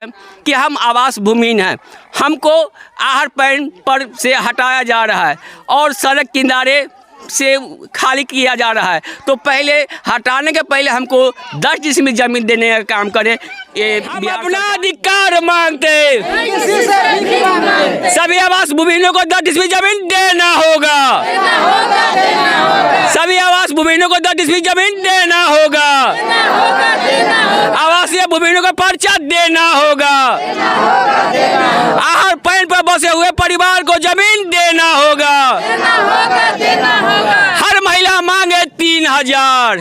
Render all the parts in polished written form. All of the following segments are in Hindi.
कि हम आवास भूमिहीन हैं, हमको आहर पैन पर से हटाया जा रहा है और सड़क किनारे से खाली किया जा रहा है। तो पहले हटाने के पहले हमको 10 डिसमिल जमीन देने का काम करें। हम अपना अधिकार मांगते, सभी आवास भूमिहीनों को 10 डिसमिल जमीन देना होगा, सभी आवास भूमिहीनों को 10 डिसमिल जमीन देना होगा, आवासीय भूमिहीनों को पर्चा देना होगा, आहर पैन पर बसे हुए परिवार को जमीन देना होगा। हर महिला मांगे 3000,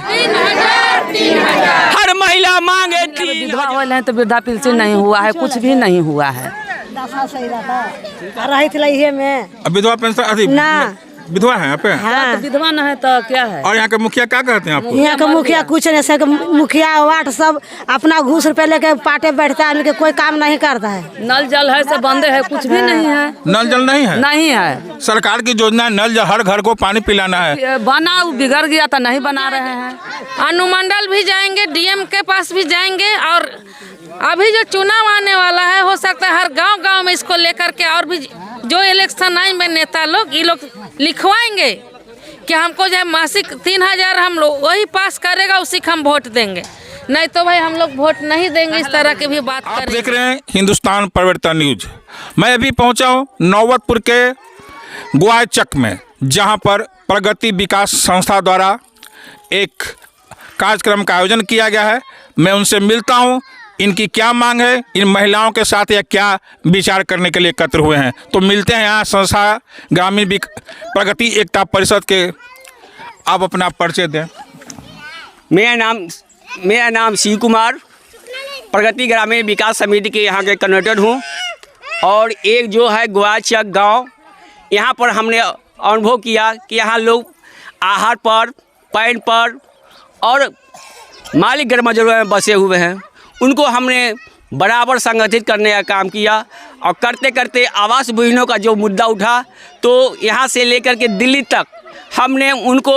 हर महिला मांगे 3000। विधवा होल है तो वृद्धा पेंशन नहीं हुआ है, कुछ भी नहीं हुआ है। विधवा पेंशन ना विधवा है यहाँ पे? हाँ। तो विधवा न है तो क्या है? और यहाँ के मुखिया क्या कहते हैं आपको? यहाँ का मुखिया कुछ नहीं, सब मुखिया वार्ड सब अपना घूस रुपए लेके पाटे बैठता है, लेकिन कोई काम नहीं करता है। नल जल है सब बंदे है, कुछ भी नहीं है। नल जल नहीं है? नहीं है। सरकार की योजना नल जल, हर घर को पानी पिलाना है। बना बिगड़ गया तो नहीं बना रहे हैं। अनुमंडल भी जाएंगे, डीएम के पास भी जाएंगे और अभी जो चुनाव आने वाला है हो सकता है हर गांव-गांव में इसको लेकर के और भी जो इलेक्शन आएंगे नेता लोग ये लोग लिखवाएंगे कि हमको जो है मासिक 3000 हम लोग वही पास करेगा, उसी को हम वोट देंगे, नहीं तो भाई हम लोग वोट नहीं देंगे। इस तरह की भी बात आप करें। देख रहे हैं हिंदुस्तान परिवर्तन न्यूज। मैं अभी पहुंचा हूं नौबतपुर के गुआचक में, जहां पर प्रगति विकास संस्था द्वारा एक कार्यक्रम का आयोजन किया गया है। मैं उनसे मिलता हूं, इनकी क्या मांग है, इन महिलाओं के साथ या क्या विचार करने के लिए एकत्र हुए हैं। तो मिलते हैं यहाँ संस्था ग्रामीण प्रगति एकता परिषद के। आप अपना परिचय दें। मेरा नाम शिव कुमार, प्रगति ग्रामीण विकास समिति के यहाँ के कन्वेटर हूँ। और एक जो है गुआचक गांव, यहाँ पर हमने अनुभव किया कि यहाँ लोग आहर पर, पैन पर और मालिक गरमजरों में बसे हुए हैं। उनको हमने बराबर संगठित करने का काम किया और करते करते आवास भूमिहीनों का जो मुद्दा उठा तो यहाँ से लेकर के दिल्ली तक हमने उनको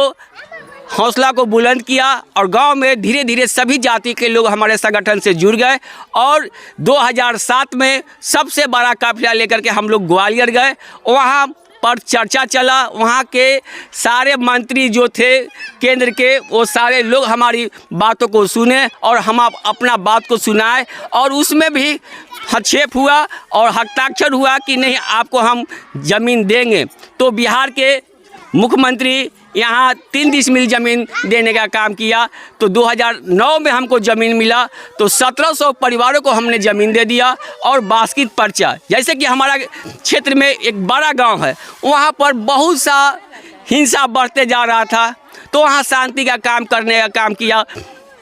हौसला को बुलंद किया और गांव में धीरे धीरे सभी जाति के लोग हमारे संगठन से जुड़ गए। और 2007 में सबसे बड़ा काफिला लेकर के हम लोग ग्वालियर गए, वहाँ पर चर्चा चला। वहाँ के सारे मंत्री जो थे केंद्र के, वो सारे लोग हमारी बातों को सुने और हम अपना बात को सुनाए और उसमें भी हस्तक्षेप हुआ और हस्ताक्षर हुआ कि नहीं आपको हम ज़मीन देंगे। तो बिहार के मुख्यमंत्री यहाँ 3 डिसमिल ज़मीन देने का काम किया। तो 2009 में हमको ज़मीन मिला तो 1700 परिवारों को हमने ज़मीन दे दिया। और बास्किट पर्चा, जैसे कि हमारा क्षेत्र में एक बड़ा गांव है, वहाँ पर बहुत सा हिंसा बढ़ते जा रहा था, तो वहाँ शांति का काम करने का काम किया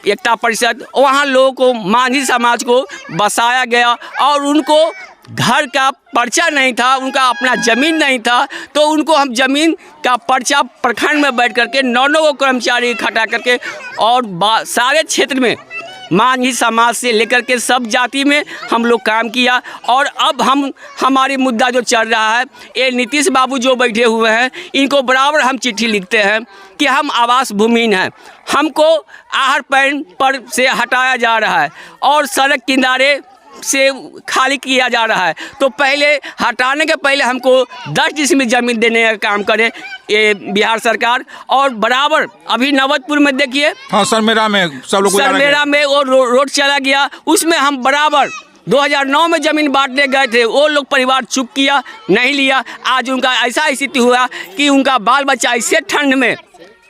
एकता परिषद। वहाँ लोगों को, मांझी समाज को बसाया गया और उनको घर का पर्चा नहीं था, उनका अपना ज़मीन नहीं था, तो उनको हम ज़मीन का पर्चा प्रखंड में बैठ करके 9 कर्मचारी इकट्ठा करके और सारे क्षेत्र में मांझी समाज से लेकर के सब जाति में हम लोग काम किया। और अब हमारी मुद्दा जो चल रहा है, ये नीतीश बाबू जो बैठे हुए हैं, इनको बराबर हम चिट्ठी लिखते हैं कि हम आवास भूमिहीन हैं, हमको आहर पैन पर से हटाया जा रहा है और सड़क किनारे से खाली किया जा रहा है। तो पहले हटाने के पहले हमको 10 डिसमिल जमीन देने का काम करे ये बिहार सरकार। और बराबर अभी नौबतपुर में देखिए, हाँ सरमेरा में सब लोग, सरमेरा में वो रोड चला गया, उसमें हम बराबर 2009 में ज़मीन बांटने गए थे, वो लोग परिवार चुप किया, नहीं लिया। आज उनका ऐसा स्थिति हुआ कि उनका बाल बच्चा इससे ठंड में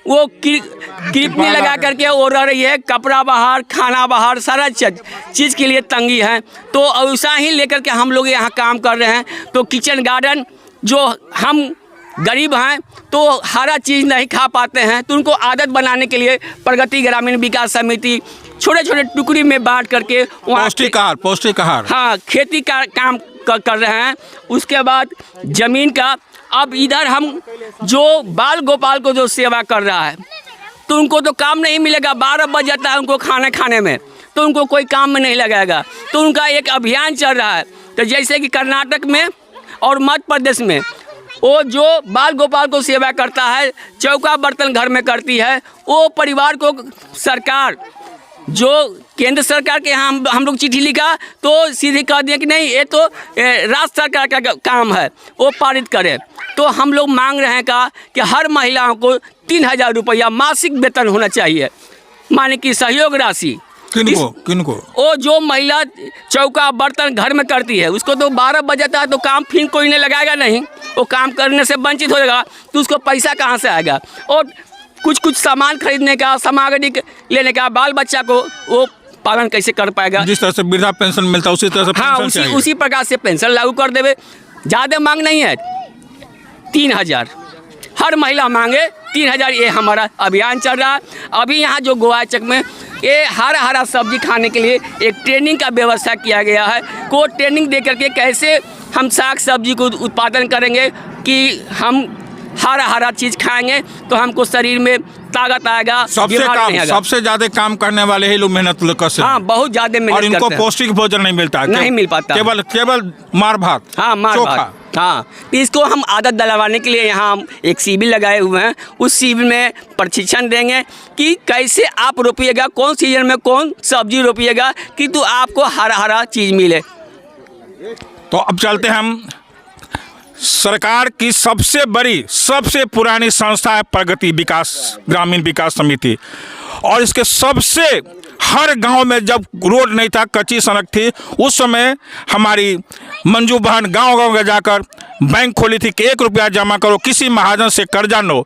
वो किरपनी लगा करके वो रह रही है, कपड़ा बाहर, खाना बाहर, सारा चीज़ के लिए तंगी है। तो ऐसा ही लेकर के हम लोग यहाँ काम कर रहे हैं। तो किचन गार्डन, जो हम गरीब हैं तो हरा चीज़ नहीं खा पाते हैं, तो उनको आदत बनाने के लिए प्रगति ग्रामीण विकास समिति छोटे छोटे टुकड़ी में बांट करके पौष्टिक आहार, हाँ, खेती का काम कर रहे हैं। उसके बाद ज़मीन का, अब इधर हम जो बाल गोपाल को जो सेवा कर रहा है, तो उनको तो काम नहीं मिलेगा। 12 बज जाता है उनको खाना खाने में, तो उनको कोई काम में नहीं लगाएगा। तो उनका एक अभियान चल रहा है। तो जैसे कि कर्नाटक में और मध्य प्रदेश में वो जो बाल गोपाल को सेवा करता है, चौका बर्तन घर में करती है, वो परिवार को सरकार जो केंद्र सरकार के यहाँ हम लोग चिट्ठी लिखा तो सीधे कह दिए कि नहीं ये तो राज्य सरकार का काम है, वो पारित करे। तो हम लोग मांग रहे हैं कि हर महिलाओं को 3,000 रुपया मासिक वेतन होना चाहिए, माने कि सहयोग राशि। किनको वो जो महिला चौका बर्तन घर में करती है उसको तो 12 बजाता है तो काम फिर कोई नहीं लगाएगा, नहीं वो काम करने से वंचित हो जाएगा तो उसको पैसा कहाँ से आएगा। और कुछ सामान खरीदने का, सामग्री लेने का, बाल बच्चा को वो पालन कैसे कर पाएगा। जिस तरह से वृद्धा पेंशन मिलता है उसी तरह से हाँ, पेंशन उसी प्रकार से पेंशन लागू कर देवे। ज़्यादा मांग नहीं है, 3,000 हर महिला मांगे 3,000। ये हमारा अभियान चल रहा है। अभी यहाँ जो गोवाचक में ये हरा सब्जी खाने के लिए एक ट्रेनिंग का व्यवस्था किया गया है। को ट्रेनिंग दे करके कैसे हम साग सब्जी को उत्पादन करेंगे कि हम हरा चीज़ खाएंगे तो हमको शरीर में ताकत आएगा। सबसे ज़्यादा काम करने वाले ही लोग मेहनत करते हैं। हाँ, बहुत ज़्यादा मेहनत और इनको पौष्टिक भोजन नहीं मिलता, नहीं मिल पाता, केवल मार भात। हाँ, मार भात। हाँ, इसको हम आदत दिलवाने के लिए यहाँ हम एक शिविर लगाए हुए हैं। उस शिविर में प्रशिक्षण देंगे कि कैसे आप रोपिएगा, कौन सीजन में कौन सब्जी रोपिएगा कि तो आपको हरा चीज़ मिले। तो अब चलते हैं हम। सरकार की सबसे बड़ी, सबसे पुरानी संस्था है प्रगति ग्रामीण विकास समिति, और इसके सबसे हर गांव में जब रोड नहीं था, कच्ची सड़क थी, उस समय हमारी मंजू बहन गांव में जाकर बैंक खोली थी कि 1 रुपया जमा करो, किसी महाजन से कर्जा लो।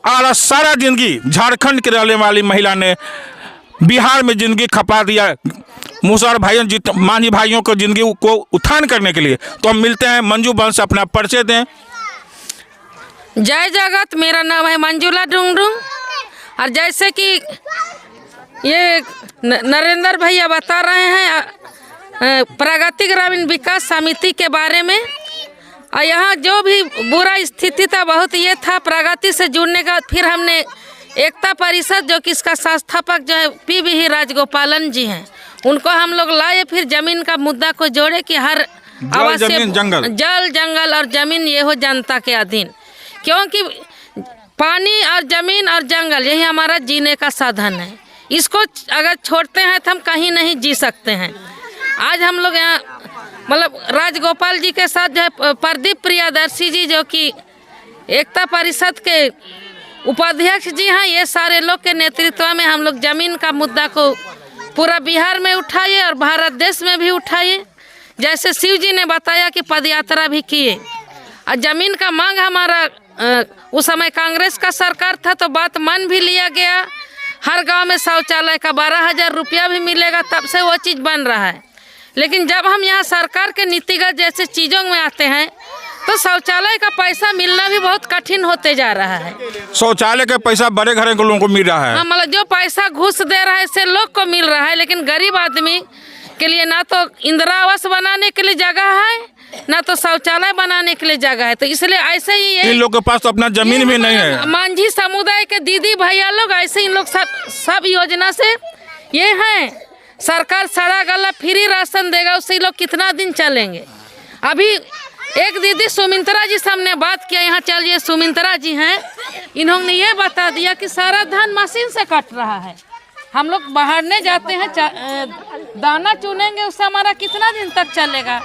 और सारा जिंदगी झारखंड के रहने वाली महिला ने बिहार में जिंदगी खपा दिया मुसहर भाइयों मांझी भाइयों को जिंदगी को उत्थान करने के लिए। तो हम मिलते हैं मंजू बहन से, अपना परिचय दें। जय जगत, मेरा नाम है मंजुला डुंगडुंग। और जैसे कि ये नरेंद्र भैया बता रहे हैं प्रगति ग्रामीण विकास समिति के बारे में, और यहाँ जो भी बुरा स्थिति था बहुत ये था, प्रगति से जुड़ने का फिर हमने एकता परिषद जो कि इसका संस्थापक जो है पी राजगोपालन जी हैं, उनको हम लोग लाए। फिर जमीन का मुद्दा को जोड़े कि हर जल जंगल और जमीन ये हो जनता के अधीन, क्योंकि पानी और जमीन और जंगल यही हमारा जीने का साधन है। इसको अगर छोड़ते हैं तो हम कहीं नहीं जी सकते हैं। आज हम लोग यहाँ मतलब राजगोपाल जी के साथ जो है प्रदीप प्रियदर्शी जी जो कि एकता परिषद के उपाध्यक्ष जी हैं, ये सारे लोग के नेतृत्व में हम लोग जमीन का मुद्दा को पूरा बिहार में उठाइए और भारत देश में भी उठाइए। जैसे शिव जी ने बताया कि पदयात्रा भी किए। और ज़मीन का मांग हमारा उस समय कांग्रेस का सरकार था तो बात मान भी लिया गया। हर गांव में शौचालय का 12,000 रुपया भी मिलेगा, तब से वो चीज़ बन रहा है। लेकिन जब हम यहाँ सरकार के नीतिगत जैसे चीज़ों में आते हैं तो शौचालय का पैसा मिलना भी बहुत कठिन होते जा रहा है। शौचालय का पैसा बड़े घर के लोगों को मिल रहा है। हाँ, मतलब जो पैसा घूस दे रहा है इससे लोग को मिल रहा है, लेकिन गरीब आदमी के लिए ना तो इंदिरा आवास बनाने के लिए जगह है, ना तो शौचालय बनाने के लिए जगह है। तो इसलिए ऐसे ही इन लोग के पास तो अपना जमीन भी नहीं है। मांझी समुदाय के दीदी भैया लोग ऐसे इन लोग सब योजना से ये हैं। सरकार सड़ा गला फ्री राशन देगा, उससे लोग कितना दिन चलेंगे। अभी एक दीदी सुमित्रा जी से हमने बात किया, यहाँ चलिए सुमित्रा जी हैं, इन्होंने ये बता दिया कि सारा धान मशीन से कट रहा है। हम लोग बाहरने जाते हैं दाना चुनेंगे, उससे हमारा कितना दिन तक चलेगा।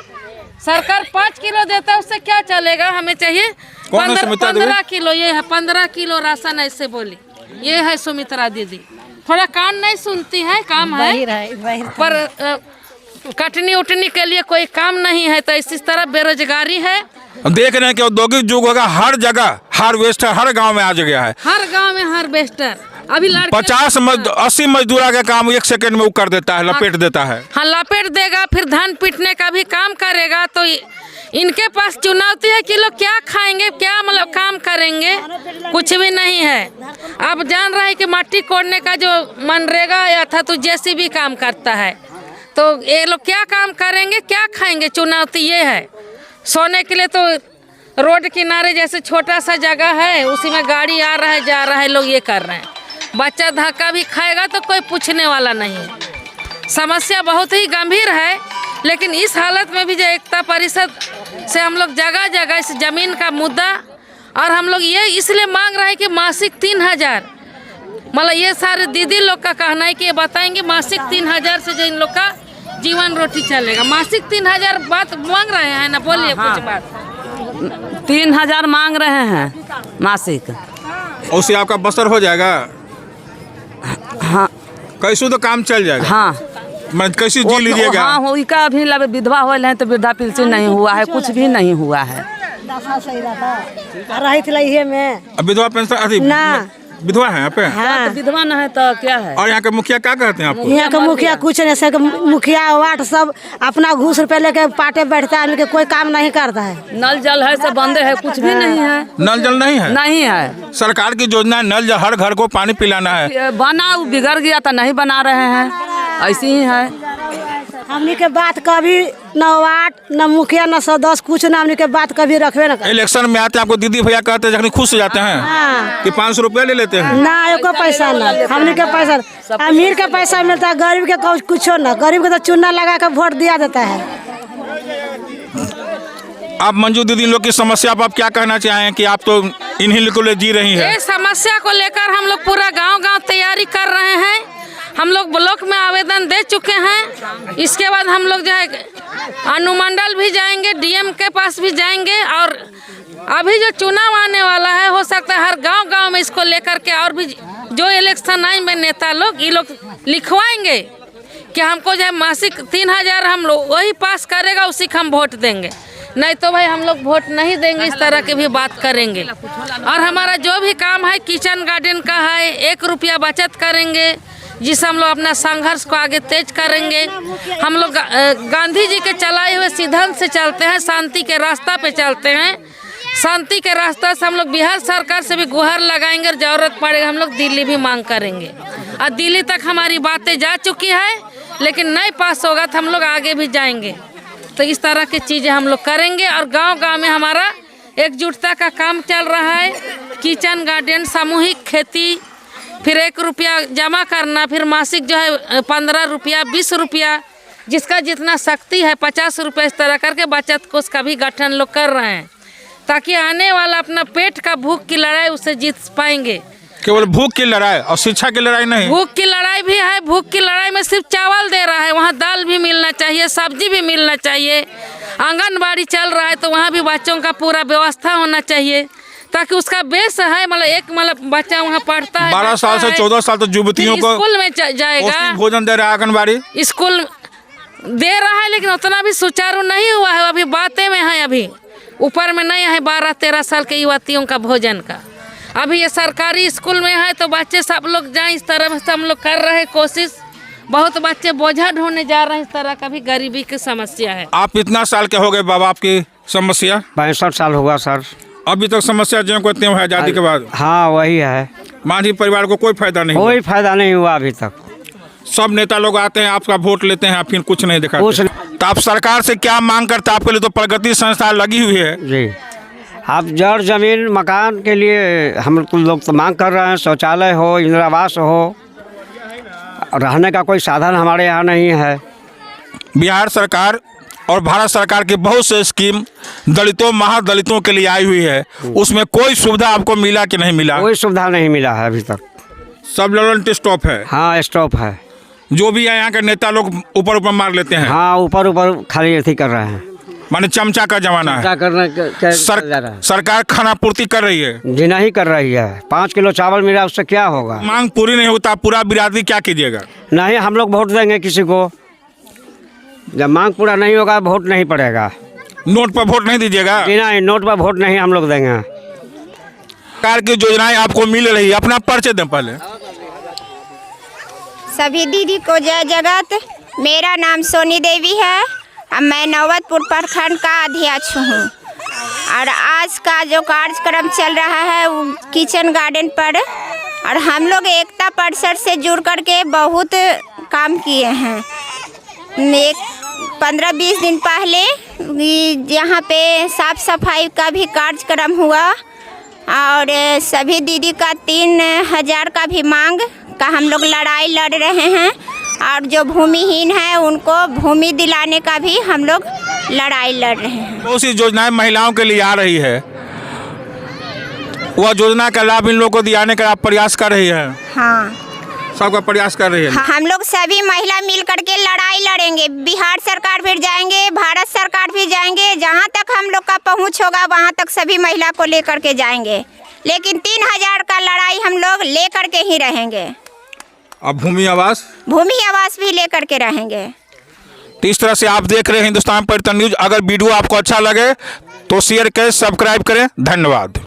सरकार 5 किलो देता है, उससे क्या चलेगा। हमें चाहिए 15 किलो। ये है 15 किलो राशन, ऐसे बोली। ये है सुमित्रा दीदी, थोड़ा कान नहीं सुनती है, काम है पर कटनी उठनी के लिए कोई काम नहीं है। तो इसी तरह बेरोजगारी है। देख रहे हैं कि औद्योगिक युग होगा, हर जगह हार्वेस्टर हर गांव में आ गया है। हर गांव में हार्वेस्टर। अभी 80 मजदूर का काम 1 सेकंड में वो कर देता है, लपेट देता है। हाँ, लपेट देगा, फिर धान पीटने का भी काम करेगा। तो इनके पास चुनौती है कि लोग क्या खाएंगे, क्या मतलब काम करेंगे, कुछ भी नहीं है। अब जान रहे हैं कि मट्टी कोड़ने का जो मनरेगा आया था तो जेसीबी काम करता है, तो ये लोग क्या काम करेंगे, क्या खाएंगे। चुनौती ये है। सोने के लिए तो रोड किनारे जैसे छोटा सा जगह है, उसी में गाड़ी आ रहा है जा रहा है, लोग ये कर रहे हैं। बच्चा धक्का भी खाएगा तो कोई पूछने वाला नहीं है। समस्या बहुत ही गंभीर है। लेकिन इस हालत में भी जो एकता परिषद से हम लोग जगह जगह इस ज़मीन का मुद्दा, और हम लोग ये इसलिए मांग रहे हैं कि मासिक 3,000 मतलब ये सारे दीदी लोग का कहना है कि ये बताएंगे मासिक 3000 से जो इन लोग का जीवन रोटी चलेगा। मासिक 3000 बात मांग रहे हैं ना, बोलिए कुछ बात। 3000 मांग रहे हैं मासिक। उससे आपका बसर हो जाएगा? हाँ कैसे तो काम चल जाएगा? हाँ मैं कैसे जी लीजिएगा? हाँ हो का अभी विधवा हो हैं तो वृद्धा पेंशन नहीं हुआ है, कुछ भी नहीं हुआ है। रही थी लइहे में विधवा पेंशन अभी ना। विधवा है यहाँ पे? हाँ तो विधवा न है तो क्या है। और यहाँ के मुखिया क्या कहते हैं आपको? यहाँ का मुखिया कुछ नहीं, सब मुखिया वार्ड सब अपना घूस रुपये लेके पाटे बैठता है, आदमी के कोई काम नहीं करता है। नल जल है सब बंदे है, कुछ भी नहीं है। नल जल नहीं है? नहीं है। सरकार की योजना नल जल, हर घर को पानी पिलाना है। बना बिगड़ गया तो नहीं बना रहे हैं, ऐसे ही है। हमनी के बात कभी न वार्ड न मुखिया न सदस्य कुछ न हमनी के बात कभी रखबे न कर। इलेक्शन में आते आपको दीदी भैया कहते हैं, जखनी खुश हो जाते हैं हाँ। कि 500 रुपया ले लेते हैं। ना एको पैसा ना, हमनी के पैसा अमीर के पैसा मिलता है, गरीब के कुछ ना। गरीब के तो चूना लगा कर वोट दिया देता है। आप मंजू दीदी लोग की समस्या पर आप क्या कहना चाहें कि आप तो इन्हीं को ले जी रही है? ये समस्या को लेकर हम लोग पूरा गांव तैयारी कर रहे हैं। हम लोग ब्लॉक में आवेदन दे चुके हैं। इसके बाद हम लोग जो है अनुमंडल भी जाएंगे, डीएम के पास भी जाएंगे। और अभी जो चुनाव आने वाला है, हो सकता है हर गांव में इसको लेकर के और भी जो इलेक्शन आए में नेता लोग ये लोग लिखवाएंगे कि हमको जो है मासिक 3000 हम लोग वही पास करेगा, उसी को हम वोट देंगे। नहीं तो भाई हम लोग वोट नहीं देंगे, इस तरह की भी बात करेंगे। और हमारा जो भी काम है किचन गार्डन का है, 1 रुपया बचत करेंगे, जिससे हम लोग अपना संघर्ष को आगे तेज करेंगे। हम लोग गांधी जी के चलाए हुए सिद्धांत से चलते हैं, शांति के रास्ता पे चलते हैं। शांति के रास्ता से हम लोग बिहार सरकार से भी गुहार लगाएंगे और जरूरत पड़ेगा हम लोग दिल्ली भी मांग करेंगे। और दिल्ली तक हमारी बातें जा चुकी है, लेकिन नहीं पास होगा तो हम लोग आगे भी जाएंगे। तो इस तरह की चीज़ें हम लोग करेंगे। और गांव-गांव में हमारा एकजुटता का काम चल रहा है। किचन गार्डन, सामूहिक खेती, फिर 1 रुपया जमा करना, फिर मासिक जो है 15 रुपया, 20 रुपया, जिसका जितना शक्ति है 50 रुपया, इस तरह करके बचत कोष का भी गठन लोग कर रहे हैं, ताकि आने वाला अपना पेट का भूख की लड़ाई उससे जीत पाएंगे। केवल भूख की लड़ाई और शिक्षा की लड़ाई नहीं? भूख की लड़ाई भी है। भूख की लड़ाई में सिर्फ चावल दे रहा है, वहाँ दाल भी मिलना चाहिए, सब्जी भी मिलना चाहिए। आंगनबाड़ी चल रहा है तो वहाँ भी बच्चों का पूरा व्यवस्था होना चाहिए, ताकि उसका बेस है मतलब बच्चा वहाँ पढ़ता है, 12 साल से 14 साल तक युवतियों को स्कूल में जाएगा। भोजन दे रहा है आंगनबाड़ी, स्कूल दे रहा है, लेकिन उतना भी सुचारू नहीं हुआ है। अभी बातें में है, अभी ऊपर में नहीं है 12-13 साल के युवतियों का भोजन का। अभी ये सरकारी स्कूल में है तो बच्चे सब लोग जाएं, इस तरह से हम लोग कर रहे हैं कोशिश। बहुत बच्चे बोझा ढोने जा रहे हैं, इस तरह का भी गरीबी की समस्या है। आप इतना साल के हो गए बाबा आपकी समस्या? 65 साल हुआ सर। अभी तक समस्या जो को इतने आज़ादी के बाद? हाँ वही है। मांझी परिवार को कोई फायदा नहीं? कोई फायदा नहीं हुआ अभी तक। सब नेता लोग आते हैं, आपका वोट लेते हैं, फिर कुछ नहीं दिखाते। तो आप सरकार से क्या मांग करते हैं? आपके लिए तो प्रगति संस्था लगी हुई है जी। आप जड़ जमीन मकान के लिए हम लोग तो मांग कर रहे हैं, शौचालय हो, इंदिरा आवास हो, रहने का कोई साधन हमारे यहाँ नहीं है। बिहार सरकार और भारत सरकार की बहुत से स्कीम दलितों महादलितों के लिए आई हुई है, उसमें कोई सुविधा आपको मिला कि नहीं मिला? कोई सुविधा नहीं मिला है अभी तक। सब लॉन्टी स्टॉप है? हाँ स्टॉप है। जो भी है यहाँ के नेता लोग ऊपर ऊपर मार लेते हैं। हाँ ऊपर ऊपर खाली अथी कर रहे हैं, माने चमचा का जमाना है। क्या करना सरकार खाना पूर्ति कर रही है जी? नहीं कर रही है। 5 किलो चावल मिला, उससे क्या होगा? मांग पूरी नहीं होता, पूरा बिरादरी क्या कीजिएगा? नहीं, हम लोग वोट देंगे किसी को। जब मांग पूरा नहीं होगा वोट नहीं पड़ेगा। नोट पर वोट नहीं दीजिएगा? नहीं, नोट पर वोट नहीं हम लोग देंगे। सरकार की योजनाएं आपको मिल रही है, अपना परिचय दें पहले। सभी दीदी को जय जगत। मेरा नाम सोनी देवी है, मैं नौबतपुर प्रखंड का अध्यक्ष हूँ। और आज का जो कार्यक्रम चल रहा है वो किचन गार्डन पर, और हम लोग एकता परिषद से जुड़ करके बहुत काम किए हैं। 15-20 दिन पहले यहाँ पे साफ सफाई का भी कार्यक्रम हुआ, और सभी दीदी का 3000 का भी मांग का हम लोग लड़ाई लड़ रहे हैं। और जो भूमिहीन है उनको भूमि दिलाने का भी हम लोग लड़ाई लड़ रहे हैं। बहुत सी योजनाएं महिलाओं के लिए आ रही है, वह योजना का लाभ इन लोगों को दिलाने का आप प्रयास कर रही है? हाँ, सबका प्रयास कर रही है। हम लोग सभी महिला मिल करके लड़ाई लड़ेंगे। बिहार सरकार भी जाएंगे, भारत सरकार भी जाएंगे, जहाँ तक हम लोग का पहुँच होगा वहाँ तक सभी महिला को लेकर के जाएंगे। लेकिन 3000 का लड़ाई हम लोग लेकर के ही रहेंगे। अब भूमि आवास भी लेकर के रहेंगे। तो इस तरह से आप देख रहे हैं हिंदुस्तान परिवर्तन न्यूज। अगर वीडियो आपको अच्छा लगे तो शेयर करें, सब्सक्राइब करें। धन्यवाद।